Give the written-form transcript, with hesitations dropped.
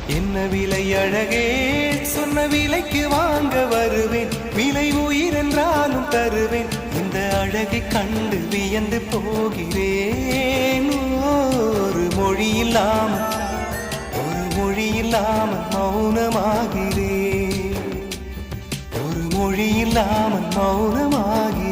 என்ன விலை அழகே, சொன்ன விலைக்கு வாங்க வருவேன். விலை உயிர் என்றாலும் தருவேன். இந்த அழகை கண்டு வியந்து போகிறேன். ஒரு மொழி இல்லாமல் மௌனமாகிறேன். ஒரு மொழி இல்லாமல் மௌனமாகிறேன்.